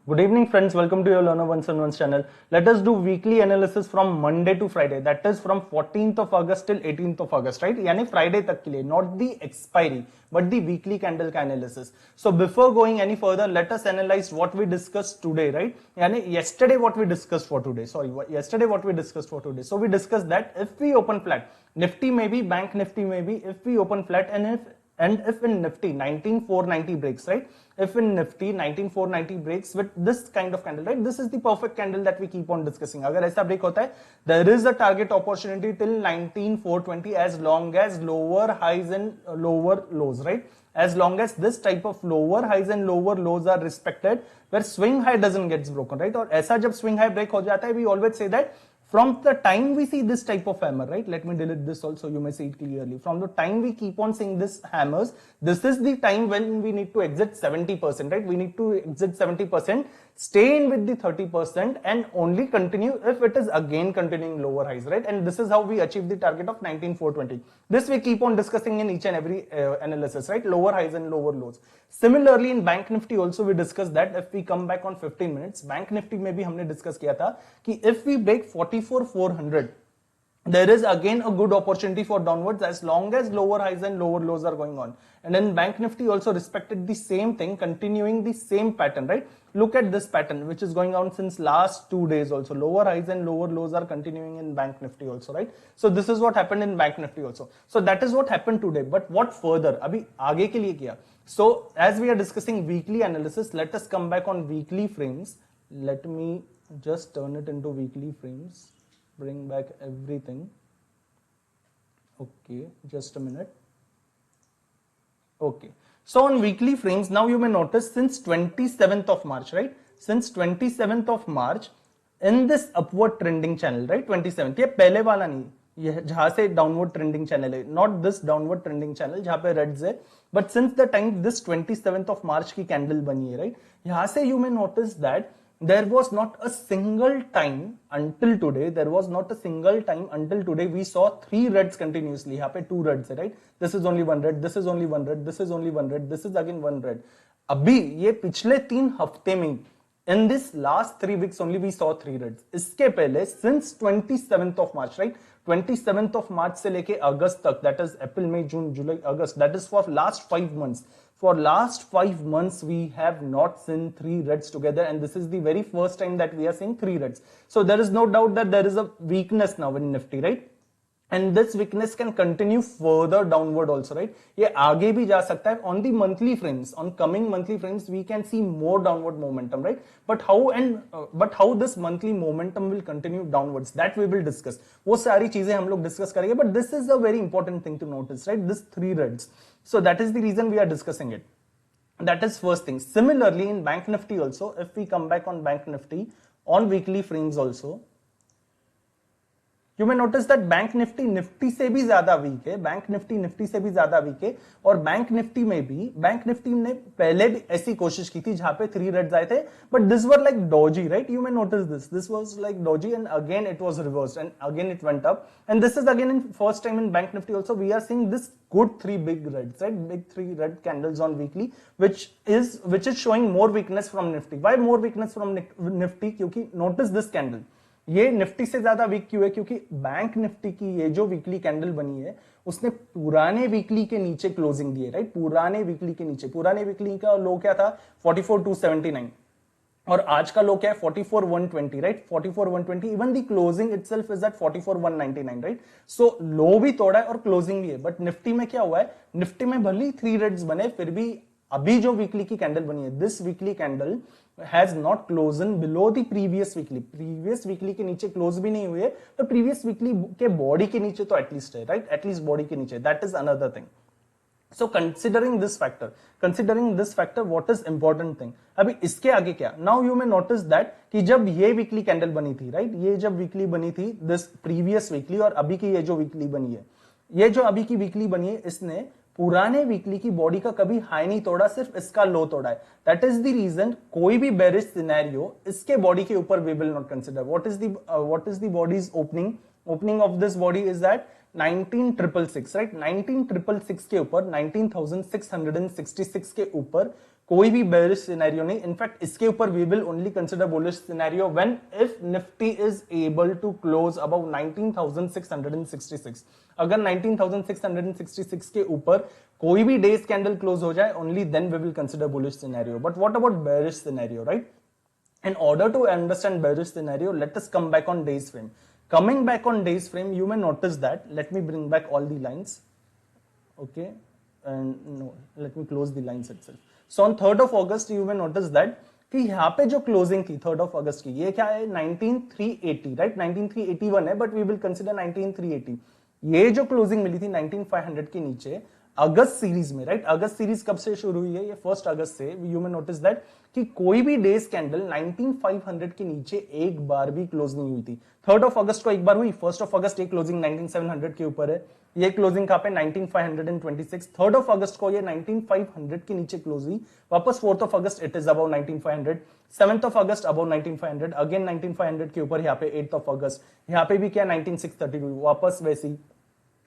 Good evening, friends. Welcome to your Learner 171 channel. Let us do weekly analysis from Monday to Friday. That is from 14th of August till 18th of August, right? यानी Friday तक के लिए, not the expiry, but the weekly candle का analysis. So before going any further, let us analyze what we discussed today, right? यानी yesterday what we discussed for today. Yesterday what we discussed for today. So we discussed that if we open flat, Nifty maybe, Bank Nifty maybe, if we open flat and if in Nifty 19490 breaks, right? If in Nifty 19490 breaks with this kind of candle, right? This is the perfect candle that we keep on discussing. अगर ऐसा break होता है, there is a target opportunity till 19420 as long as lower highs and lower lows, right? As long as this type of lower highs and lower lows are respected, where swing high doesn't get broken, right? और ऐसा जब swing high break हो जाता है, we always say that from the time we see this type of hammer, right? Let me delete this also, you may see it clearly. From the time we keep on seeing this hammers, this is the time when we need to exit 70%, right? We need to exit 70%, stay in with the 30% and only continue if it is again continuing lower highs, right? And this is how we achieve the target of 19420. This we keep on discussing in each and every analysis, right? Lower highs and lower lows. Similarly, in Bank Nifty also we discussed that if we come back on 15 minutes, Bank Nifty में भी हमने discuss किया था कि if we break 44,400, there is again a good opportunity for downwards as long as lower highs and lower lows are going on. And then Bank Nifty also respected the same thing, continuing the same pattern, right? Look at this pattern which is going on since last 2 days also. Lower highs and lower lows are continuing in Bank Nifty also, right? So this is what happened in Bank Nifty also. So that is what happened today. But what further? अभी आगे के लिए किया. So as we are discussing weekly analysis, let us come back on weekly frames. Let me just turn it into weekly frames. Bring back everything. Okay, just a minute. Okay, so on weekly frames, now you may notice since 27th of March, right? Since 27th of March, in this upward trending channel, right? 27th, ये पहले वाला नहीं, ये जहां से downward trending channel है, not this downward trending channel जहां पे रेड्स है, but since the time this 27th of March की कैंडल बनी है, राइट? यहां से you may notice that there was not a single time until today, we saw 3 reds continuously. यहाँ पे 2 reds है, right? This is only 1 red, this is only 1 red, this is only 1 red, this is again 1 red. अभी ये पिछले 3 हफ्ते में, in this last 3 weeks only we saw 3 reds. इसके पहले since 27th of March, right? 27th of March से लेके अगस्त तक, that is April, May, June, July, August, that is for last 5 months. For last 5 months, we have not seen 3 reds together, and this is the very first time that we are seeing 3 reds. So there is no doubt that there is a weakness now in Nifty, right? And this weakness can continue further downward also, right? ये आगे भी जा सकता है. On the monthly frames, on coming monthly frames, we can see more downward momentum, right? But how this monthly momentum will continue downwards, that we will discuss. वो सारी चीजें हम लोग discuss करेंगे. But this is a very important thing to notice, right? This 3 reds. So that is the reason we are discussing it. That is first thing. Similarly, in Bank Nifty also, if we come back on Bank Nifty, on weekly frames also, you may notice that Bank Nifty Nifty से भी ज्यादा week है, Bank Nifty Nifty से भी ज्यादा week है, और Bank Nifty में भी, Bank Nifty ने पहले भी ऐसी कोशिश की थी जहां पे 3 रेड्स आए थे, but this were like dodgy, right? You may notice this was like dodgy, and again it was reversed, and again it went up, and this is again in first time in Bank Nifty also we are seeing this good 3 big reds, right? Big 3 red candles on weekly, which is showing more weakness from Nifty. Why more weakness from Nifty? क्योंकि notice this candle, ये Nifty से ज्यादा week क्यों है? क्योंकि bank Nifty की ये जो वीकली कैंडल बनी है, उसने पुराने वीकली के नीचे क्लोजिंग दी है, राइट? पुराने वीकली के नीचे, पुराने वीकली का लो क्या था? 44,279, और आज का लो क्या है? 44,120, right? 44,120. Even the closing itself is at 44,199, right? So low भी तोड़ा है और क्लोजिंग भी है. बट निफ्टी में क्या हुआ है? निफ्टी में भले 3 रेड्स बने, फिर भी अभी जो वीकली की कैंडल बनी है, this weekly candle has not closed below the previous weekly. Previous weekly के नीचे क्लोज भी नहीं हुए, तो प्रीवियस वीकली के बॉडी के नीचे तो एटलीस्ट है, राइट? एटलीस्ट बॉडी के नीचे. That is another thing. So considering this factor, what is important thing? अभी इसके आगे क्या? Now you may notice that कि जब ये वीकली कैंडल बनी थी, राइट? ये जब वीकली बनी थी, दिस प्रीवियस वीकली, और अभी की ये जो वीकली बनी है, ये जो अभी की वीकली बनी है, इसने पुराने वीकली की बॉडी का कभी हाई नहीं तोड़ा, सिर्फ इसका लो तोड़ा है. दैट इज द रीजन कोई भी बेरिश सिनेरियो इसके बॉडी के ऊपर we will not consider. What is the bodies opening of this body is that 19,666, right? 19,666 के ऊपर, 19,666 के ऊपर कोई भी बेरिश सिनेरियो नहीं. इनफैक्ट इसके ऊपर we will only consider bullish scenario when if Nifty is able to close above 19,666. अगर 19,666 के ऊपर कोई भी डेज कैंडल क्लोज हो जाए, only then we will consider bullish scenario. But what about bearish scenario, right? In order to understand bearish scenario, let us come back on days frame. Coming back on days frame, you may notice that, let me bring back all the lines. Okay, and no, let me close the lines itself. So on 3rd of August, you may notice that कि यहाँ पे जो closing थी 3rd of August की, ये क्या है? 19,380, right? 19,381 है, बट वी विल कंसिडर 19,380. ये जो क्लोजिंग मिली थी 19,500 के नीचे अगस्त सीरीज में, राइट? अगस्त सीरीज कब से शुरू हुई है? ये 1 अगस्त से. यू मे नोटिस दैट कि कोई भी डेज कैंडल 19,500 के नीचे एक बार भी क्लोज नहीं हुई थी. 3rd of August को एक बार हुई, 1st of August ये क्लोजिंग 19,700 के ऊपर है, ये क्लोजिंग कहां पे? 19,526. 3rd of August को ये 19,500 के नीचे क्लोज हुई, वापस 4th of August it is above 19,500, 7th of August above 19,500, again 19,500 के ऊपर यहाँ पे 8th of August, यहाँ पे भी क्या 19,632, वापस वैसी.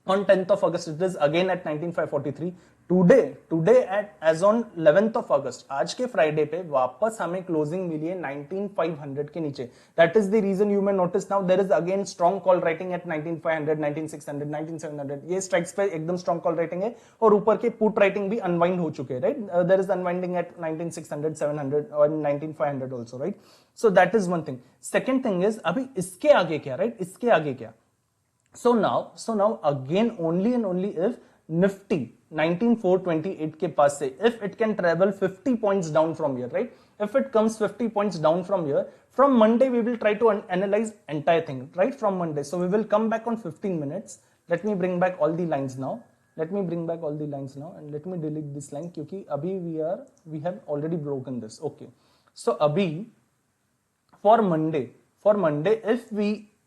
On 10th of August, it is again at 19,543. Today at as on 11th of August, आज के फ्राइडे पे वापस हमें क्लोजिंग मिली है 19,500 के नीचे. That is the reason you may notice now there is again strong call writing at 19,500, 19,600, 19,700. ये strikes पे एकदम स्ट्रॉन्ग कॉल राइटिंग है, और ऊपर के पुट राइटिंग भी अनवाइंड हो चुके हैं, right? There is unwinding at 19,600, 700 और 19,500 also, right? So that is one thing. Second thing is अभी इसके आगे क्या, राइट? इसके आगे क्या? So now again only and only if Nifty 19,428 के पास से if it can travel 50 points down from here, right? If it comes 50 points down from here, from Monday we will try to analyze entire thing, right? From Monday, so we will come back on 15 minutes. Let me bring back all the lines now. Let me bring back all the lines now and let me delete this line क्योंकि अभी we have already broken this. Okay, so अभी for Monday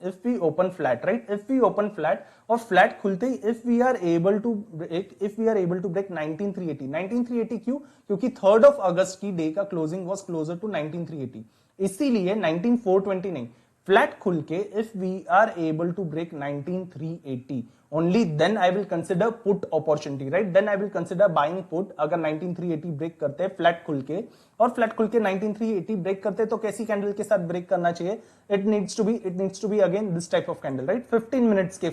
if we open flat, right? If we open flat और flat खुलते ही if we are able to break 19,380 क्यों? क्योंकि 3rd of August की day का closing was closer to 19,380, इसीलिए 19,420 नहीं, flat खुल के if we are able to break 19,380 only then I will consider put opportunity, right? Then I will consider buying put. अगर 19,380 break करते हैं फ्लैट खुल के, और फ्लैट खुल के 19,380 ब्रेक करते हैं तो कैसी कैंडल के साथ ब्रेक करना चाहिए? It needs to be again this type of candle, right? 15 minutes के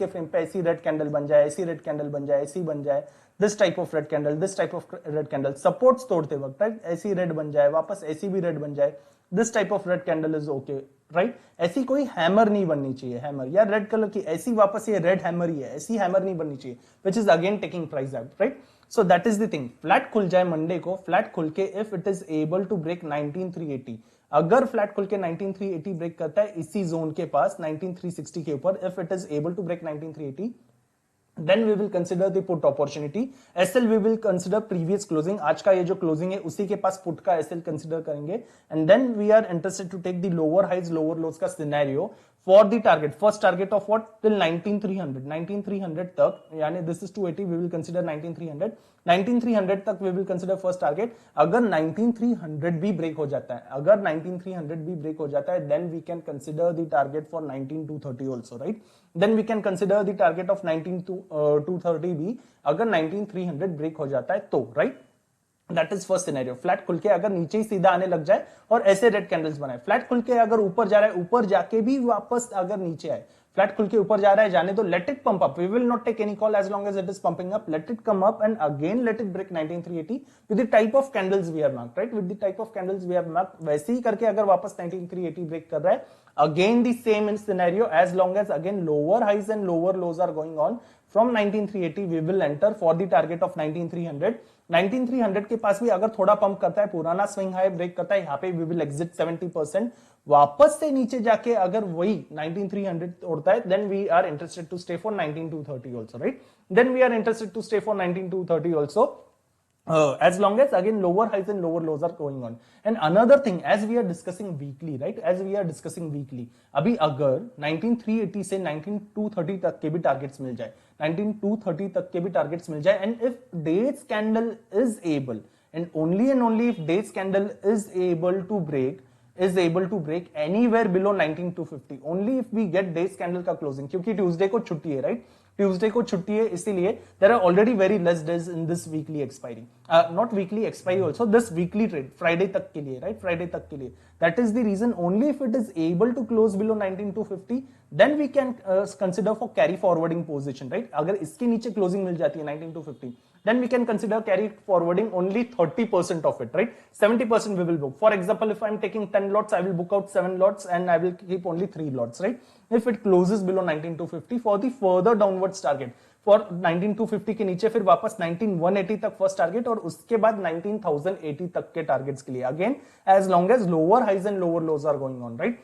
फ्रेम पे ऐसी रेड कैंडल बन जाए, ऐसी रेड कैंडल बन जाए, ऐसी बन जाए, this type of red candle supports तोड़ते वक्त, राइट? ऐसी रेड बन जाए, वापस ऐसी भी रेड बन जाए, this type of red candle is okay, right? ऐसी कोई हैमर नहीं बननी चाहिए, हैमर या रेड कलर की ऐसी वापस ये रेड हैमर ही है, ऐसी हैमर नहीं बननी चाहिए, which is again taking price out, right? So that is the thing. Flat खुल जाए मंडे को, फ्लैट खुल के if it is able to break 19,380, अगर फ्लैट खुल के 19,380 ब्रेक करता है इसी जोन के पास 19,360 के ऊपर, if it is able to break 19,380 then we will consider the put opportunity. SL we will consider previous closing, आज का ये जो closing है उसी के पास put का SL consider करेंगे, and then we are interested to take the lower highs lower lows का scenario for the target. First target of what? Till 19,300 तक, यानी this is 280, we will consider 19,300 तक we will consider first target. अगर 19,300 भी break हो जाता है, then we can consider the target for 19,230 also, right? Then we can consider the target of 19,230 भी अगर 19,300 ब्रेक हो जाता है तो, right? That is first scenario. Flat खुल के अगर नीचे ही सीधा आने लग जाए और ऐसे रेड कैंडल्स बनाए, फ्लैट खुल के अगर ऊपर जा रहा है, ऊपर जाके भी वापस अगर नीचे आए, फ्लैट खुल के ऊपर जा रहा है, जाने दो, let it pump up, we will not take any call as long as it is pumping up, let it come up and again let it break 19,380 with the type of candles we have marked, right? With the type of candles we have marked, वैसे ही करके अगर वापस 19,380 break कर रहा है, again the same in scenario, as long as again lower highs and lower lows are going on from 19,380 we will enter for the target of 19,300. 19,300 के पास भी अगर थोड़ा पंप करता है, पुराना स्विंग हाई ब्रेक करता है, यहाँ पे वी विल एग्जिट 70%, वापस से नीचे जाके अगर वही 19,300 तोड़ता है, then we are interested to stay for 19,230 also, right? Then we are interested to stay for 19,230 also, as long as again lower highs and lower lows are going on. And another thing, as we are discussing weekly, right? As we are discussing weekly, अभी अगर 19,380 से 19,230 तक के भी targets मिल जाए, 19,230 तक के भी टारगेट्स मिल जाए, and if days candle is able, and only if days candle is able to break anywhere below 19,250, only if we get days candle का closing, क्योंकि ट्यूसडे को छुट्टी है, राइट? ट्यूसडे को छुट्टी है, इसीलिए there are already very less days in this weekly expiry, not weekly expiry also, this weekly trade Friday तक के लिए, राइट, फ्राइडे तक के लिए. That is the reason only if it is able to close below 19250 then we can consider for carry forwarding position, right. अगर इसके नीचे closing मिल जाती है 19250 then we can consider carry forwarding only 30% of it, right? 70% we will book. For example, if I'm taking 10 lots, I will book out 7 lots and I will keep only 3 lots, right? If it closes below 19250 for the further downwards target, for 19250 के नीचे फिर वापस 19180 तक first target और उसके बाद 19080 तक के टारगेट्स के लिए, again as long as lower highs and lower lows are going on, right?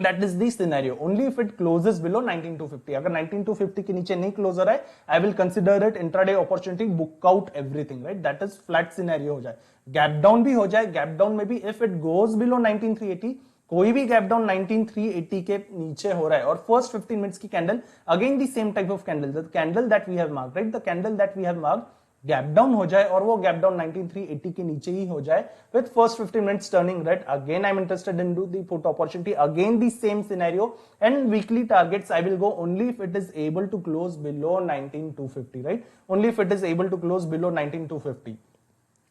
That is the scenario. Only if it closes below 19250. अगर 19250 के नीचे नहीं क्लोज हो रहा है, I will consider it intraday opportunity, book out everything, right? That is flat scenario हो जाए. Gap down भी हो जाए, gap down में भी if it goes below 19380, कोई भी गैप डाउन 19380 के नीचे हो रहा है और फर्स्ट 15 मिनट्स की candle, again the same type of candle, the candle that we have marked, right, the candle that we have marked, gap down हो जाए और वो गैप डाउन 19380 के नीचे ही हो जाए with first 15 minutes turning red, again I am interested in the put opportunity, again the same scenario and weekly targets I will go only if it is able to close below 19250, right, only if it is able to close below 19250.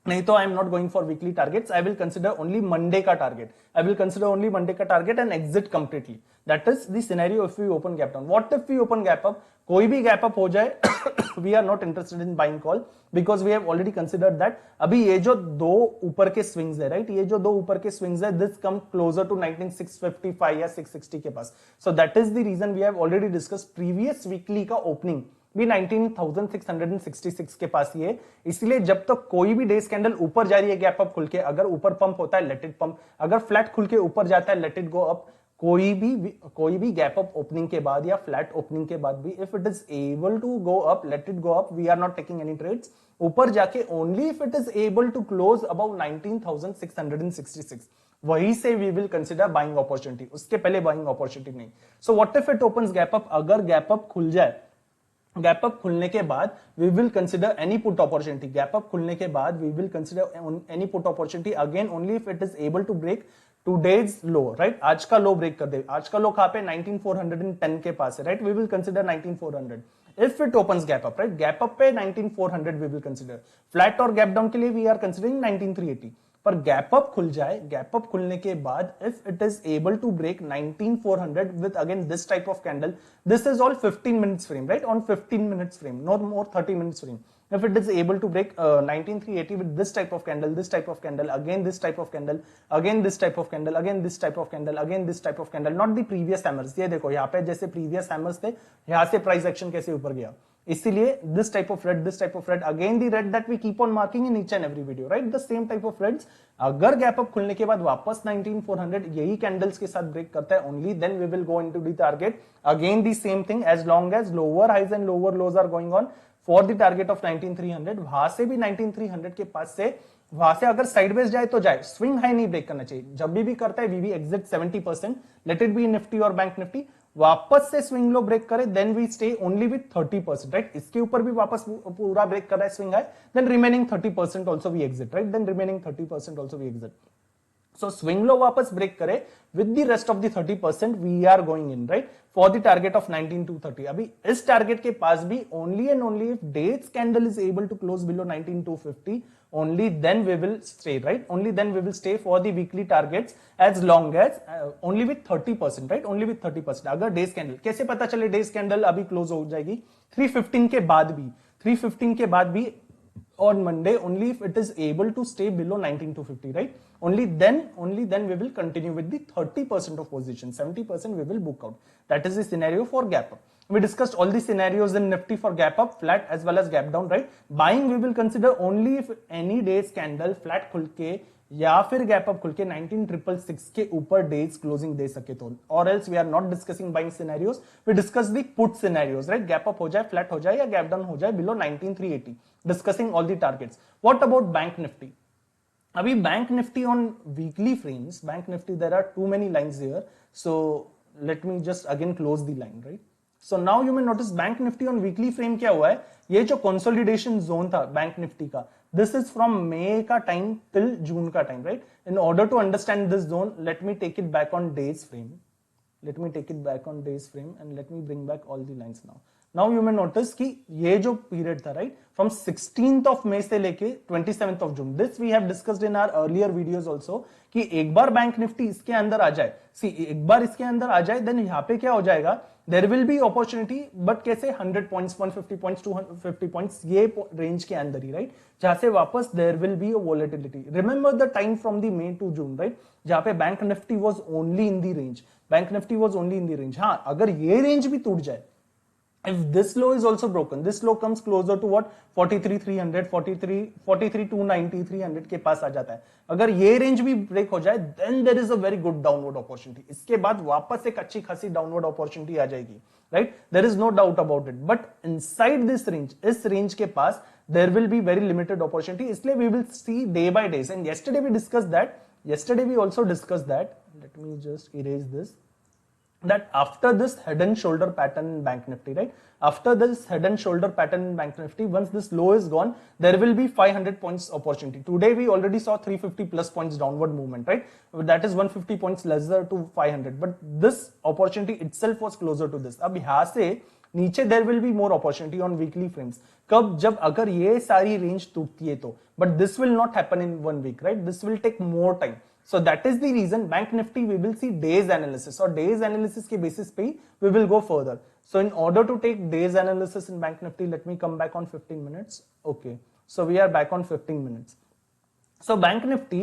नहीं तो I am not going for weekly targets, I will consider only Monday का target, I will consider only Monday का target and exit completely. That is the scenario if we open gap down. What if we open gap up, कोई भी gap up हो जाए we are not interested in buying call because we have already considered that अभी ये जो दो ऊपर के स्विंग्स है, राइट, ये जो दो ऊपर के स्विंग्स है, दिस कम क्लोजर टू 19655 या 660 के पास. So that is the reason we have already discuss previous weekly का ओपनिंग भी 19,666 के पास ही है. इसलिए जब तक तो कोई भी डेज कैंडल ऊपर जा रही है गैप अप खुल के, अगर ऊपर पंप होता है लेट इट पंप, अगर फ्लैट खुल के ऊपर जाता है लेट इट गो अप. कोई भी गैप अप ओपनिंग के बाद या फ्लैट ओपनिंग के बाद भी if it is able to go up, let it go up, we are not taking any trades. ऊपर जाके only if it is able to close about 19,666, वही से we will consider buying opportunity, उसके पहले buying opportunity नहीं. So what if it opens gap up, अगर gap up खुल जाए, गैप अप खुलने के बाद we will consider any put opportunity, gap up खुलने के बाद we will consider any put opportunity again only if it is able to break today's low, right. आज का लो ब्रेक कर दे, आज का लो कहां पे 19410 के पास है, right, we will consider 19400. If it opens gap up, right, gap up पे 19400 वी विल कंसिडर. फ्लैट और गैप डाउन के लिए वी आर कंसिडरिंग 19380. पर गैप अप खुल जाए, गैप अप खुलने के बाद if it is able to break 19400 with again this type of candle, this is all 15 minutes frame, right, on 15 minutes frame, not more 30 minutes frame. If it is able to break 19380 with this type of candle, this type of candle, again this type of candle, again this type of candle, again this type of candle, again this type of candle, not the previous hammers. ये देखो यहाँ पे जैसे previous hammers थे, यहाँ से price action कैसे ऊपर गया, इसीलिए this type of red, this type of red, again the red that we keep on marking in each and every video, right, the same type of reds. अगर gap up खुलने के बाद वापस 19400 यही कैंडल्स के साथ ब्रेक करता है, only then we will go into the target. Again the same thing, as long as lower highs and lower lows are going on for the target of 19300. वहां से भी 19300 के पास से, वहां से अगर साइडवेज जाए तो जाए, स्विंग हाई नहीं ब्रेक करना चाहिए. जब भी करता है we exit 70%, let it be Nifty और बैंक निफ्टी, वापस से स्विंग लो ब्रेक करे then we stay only with 30%, right. इसके ऊपर भी वापस पूरा ब्रेक कर रहा है swing high, then remaining 30% also we exit, right, then remaining 30% also we exit. So swing low वापस ब्रेक करे with the rest of the 30% we are going in, right, for the target of 19230. अभी इस target के पास भी only and only if days candle is able to close below 19250, only then we will stay, right, only then we will stay for the weekly targets as long as only with 30%, right, only with 30%. अगर days candle, कैसे पता चले days candle अभी close हो जाएगी 315 के बाद भी, 315 के बाद भी on Monday, only if it is able to stay below 19250, right, only then we will continue with the 30% of position, 70% we will book out. That is the scenario for gap up. We discussed all the scenarios in Nifty for gap up, flat as well as gap down, right. Buying we will consider only if any days candle flat खुल के या फिर gap up खुल के 19666 के ऊपर days closing दे सके तो, और else we are not discussing buying scenarios, we discuss the put scenarios, right. Gap up हो जाए, फ्लैट हो जाए या गैप डाउन हो जाए below 19380, discussing all the targets. What about bank Nifty? अभी bank Nifty on weekly frames, bank Nifty there are too many lines here, so let me just again close the line, right. So now you may notice bank Nifty on weekly frame क्या हुआ है, ये जो consolidation zone था bank Nifty का, this is from May का time till June का time, right. In order to understand this zone, let me take it back on days frame, let me take it back on days frame and let me bring back all the lines now. Now you may notice कि ये जो period था right from 16th of May से लेके 27th of June, this we have discussed in our earlier videos also कि एक बार bank Nifty इसके अंदर आ जाए, सी एक बार इसके अंदर आ जाए देन यहां पे क्या हो जाएगा, there will be opportunity, but कैसे 100 पॉइंट्स 150 पॉइंट्स 250 पॉइंट्स ये रेंज के अंदर ही राइट, जहां से वापस there will be a volatility. Remember the time from the May to June right, जहां पे bank Nifty was only in the range, bank Nifty was only in the range. हां अगर ये रेंज भी टूट जाए, if this low is also broken, this low comes closer to what 43,300 43,290 300 के पास आ जाता है, अगर ये रेंज भी ब्रेक हो जाए then there is a very good downward opportunity, इसके बाद वापस एक अच्छी खासी डाउनवर्ड अपॉर्चुनिटी आ जाएगी right, there is no doubt about it, but inside this range, इस रेंज के पास there will be very limited opportunity, इसलिए we will see day by days, and yesterday we discussed that, yesterday we also discussed that, let me just erase this, that after this head and shoulder pattern in bank nifty right, after this head and shoulder pattern in bank nifty, once this low is gone there will be 500 points opportunity. Today we already saw 350 plus points downward movement right, that is 150 points lesser to 500, but this opportunity itself was closer to this. अब यहां से नीचे there will be more opportunity on weekly frames, कब, जब अगर ये सारी range टूटती है तो, but this will not happen in 1 week right, this will take more time. So that is the reason bank nifty we will see days analysis, or days analysis के basis पे we will go further. So in order to take days analysis in bank nifty, let me come back on 15 minutes. Okay, so we are back on 15 minutes. So bank nifty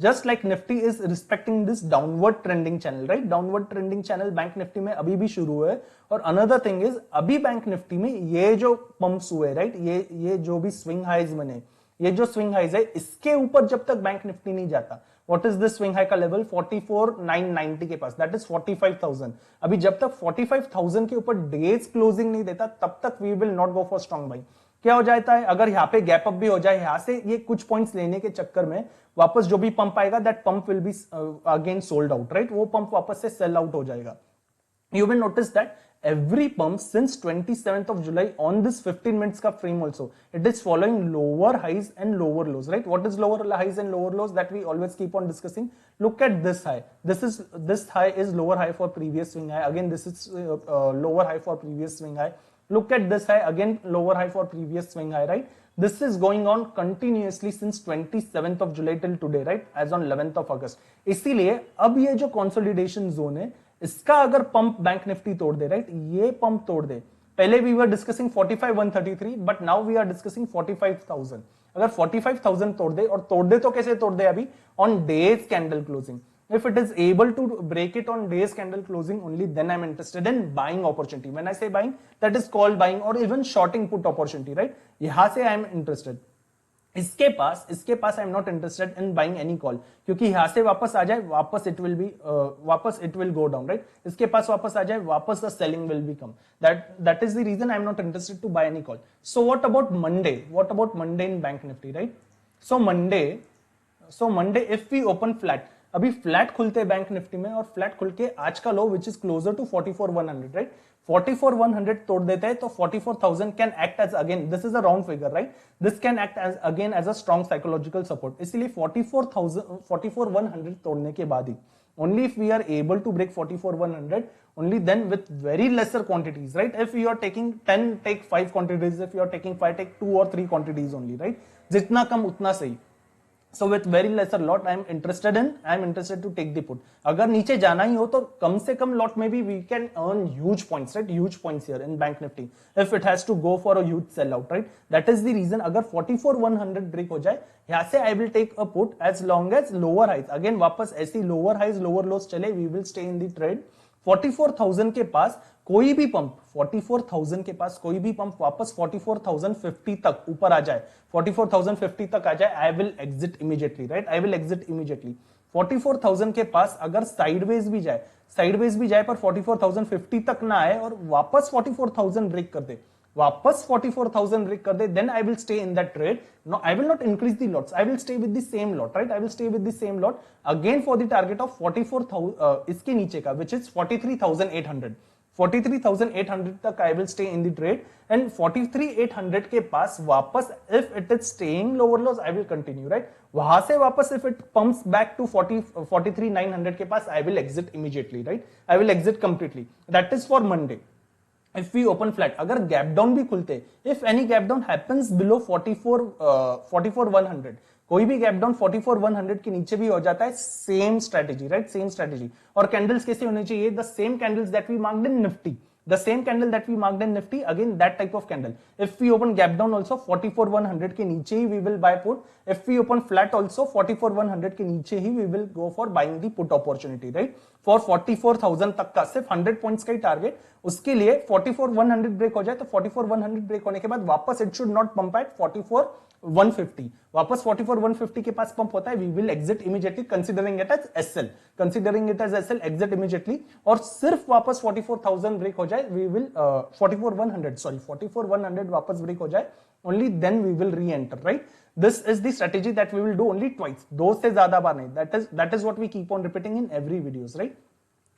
just like nifty is respecting this downward trending channel right, downward trending channel bank nifty में अभी भी शुरू है, और another thing is अभी bank nifty में ये जो pumps हुए right, ये जो भी swing highs बने, ये जो स्विंग हाइज है इसके ऊपर जब तक बैंक निफ्टी नहीं जाता, what is this swing high का लेवल 44,990 के पास, दैट इज 45,000, अभी जब तक 45,000 के ऊपर डेज क्लोजिंग नहीं देता तब तक we will not go for strong buying. क्या हो जाता है, अगर यहाँ पे गैप अप भी हो जाए, यहां से ये कुछ पॉइंट्स लेने के चक्कर में वापस जो भी पंप आएगा that pump will be again sold out right, वो पंप वापस से सेल आउट हो जाएगा। You will notice that every pump since 27th of July on this 15 minutes ka frame also, it is following lower highs and lower lows, right? What is lower highs and lower lows that we always keep on discussing? Look at this high. This high is lower high for previous swing high. Again, this is lower high for previous swing high. Look at this high, again lower high for previous swing high, right? This is going on continuously since 27th of July till today, right? As on 11th of August. इसीलिए अब ये जो consolidation zone है, इसका अगर pump bank Nifty तोड़ दे right, ये pump तोड़ दे, पहले we were discussing 45,133 but now we are discussing 45,000, अगर 45,000 तोड़ दे, और तोड़ दे तो कैसे तोड़ दे, अभी on days candle closing, if it is able to break it on days candle closing only, then I'm interested in buying opportunity. When I say buying, that is called buying, or even shorting put opportunity, right? यहां से I am interested. इसके पास I am not interested in buying any call, क्योंकि यहां से वापस आ जाए, वापस it will go down right, इसके पास वापस आ जाए, वापस the selling will be come, that is the reason I am not interested to buy any call. So what about Monday in bank Nifty right, so Monday if we open flat, अभी flat खुलते bank Nifty में, और flat खुल के आज का low which is closer to 44,100 right, 44,100 तोड़ देते हैं तो 44,000 can act as again, this is a round figure right, this can act as again as a strong psychological support. इसलिए 44,100 तोड़ने के बाद ही, only if we are able to break 44,100, only then with very lesser quantities, right? If you are taking 10, take 5 quantities. If you are taking 5, take 2 or 3 quantities only, right? जितना कम उतना सही। So with very lesser lot, I am interested to take the put. अगर नीचे जाना ही हो तो कम से कम lot में भी we can earn huge points, right? Huge points here in Bank Nifty. If it has to go for a huge sell out, right? That is the reason. अगर 44,100 break हो जाए, यहाँ से I will take a put as long as lower highs. Again वापस ऐसी lower highs, lower lows चले, we will stay in the trade. 44,000 के पास कोई भी पंप, 44,000 के पास कोई भी पंप वापस 44,050 तक ऊपर आ जाए, 44,050 तक आ जाए, I will exit immediately right, I will exit immediately. 44,000 के पास अगर साइडवेज भी जाए पर 44,050 तक ना आए और वापस 44,000 ब्रेक कर दे, वापस 44,000 ब्रेक कर दे, then I will stay in that trade. No, I will not increase the lots. I will stay with the same lot, right? I will stay with the same lot again for the target of 44,000 इसके नीचे का, which is 43,800. 43,800 तक I will stay in the trade, and 43,800 के पास वापस if it is staying lower lows, I will continue, right? वहां से वापस if it pumps back to 43,900 के पास, I will exit immediately, right? I will exit completely. That is for Monday. if we open flat, अगर gap down भी खुलते, if any gap down happens below 44,100, कोई भी gap down 44,100 के नीचे भी हो जाता है, same strategy, right, same strategy. और कैंडल्स कैसे होने चाहिए? The same candles that we marked in Nifty, the same candle that we marked in Nifty, again that type of candle. If we open gap down also 44,100 के नीचे ही we will buy put. If we open flat also 44,100 के नीचे ही we will go for buying the put opportunity, right? For 44,000 तक का सिर्फ 100 points का ही target, उसके लिए 44,100 ब्रेक हो जाए तो 44,100 ब्रेक होने के बाद वापस it should not pump at 44,150, वापस 44,150 के पास पंप होता है, we will exit immediately considering it as SL, considering it as SL, exit immediately. और सिर्फ वापस 44,000 ब्रेक हो जाए, वी विल 44,100 वापस ब्रेक हो जाए, only then we will re-enter, right? This is the strategy that we will do only twice, दो से ज्यादा बार नहीं। that is what we keep on repeating in every videos, right?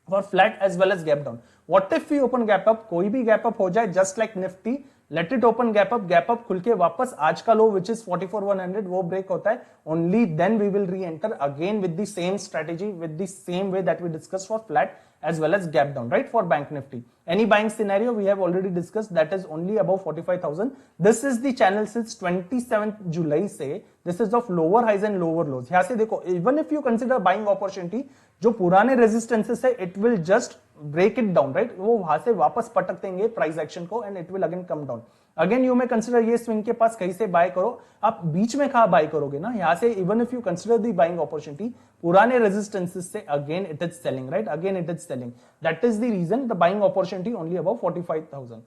For flat as well as gap down. What if we open gap up? कोई भी gap up हो जाए, just like Nifty, let it open gap up खुल के वापस आज का लो which is 44,100 वो break होता है, only then we will re-enter again with the same strategy, with the same way that we discussed for flat as well as gap down, right? For Bank Nifty, any buying scenario we have already discussed, that is only above 45,000. This is the channel since 27th July से, this is of lower highs and lower lows। यहाँ से देखो, even if you consider buying opportunity, जो पुराने resistances है it will just break it down, right, वो वहां से वापस पटक देंगे प्राइस एक्शन को and it will again come down. Again you may consider ये स्विंग के पास कहीं से बाय करो, आप बीच में कहां बाय करोगे ना, यहां से even if you consider the buying opportunity, पुराने रेजिस्टेंसेस से again it is selling, right, again it is selling, that is the reason the buying opportunity only about 45,000।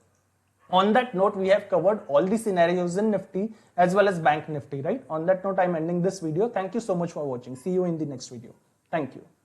On that note, we have covered all the scenarios in Nifty as well as Bank Nifty, right? On that note, I'm ending this video. Thank you so much for watching. See you in the next video. Thank you.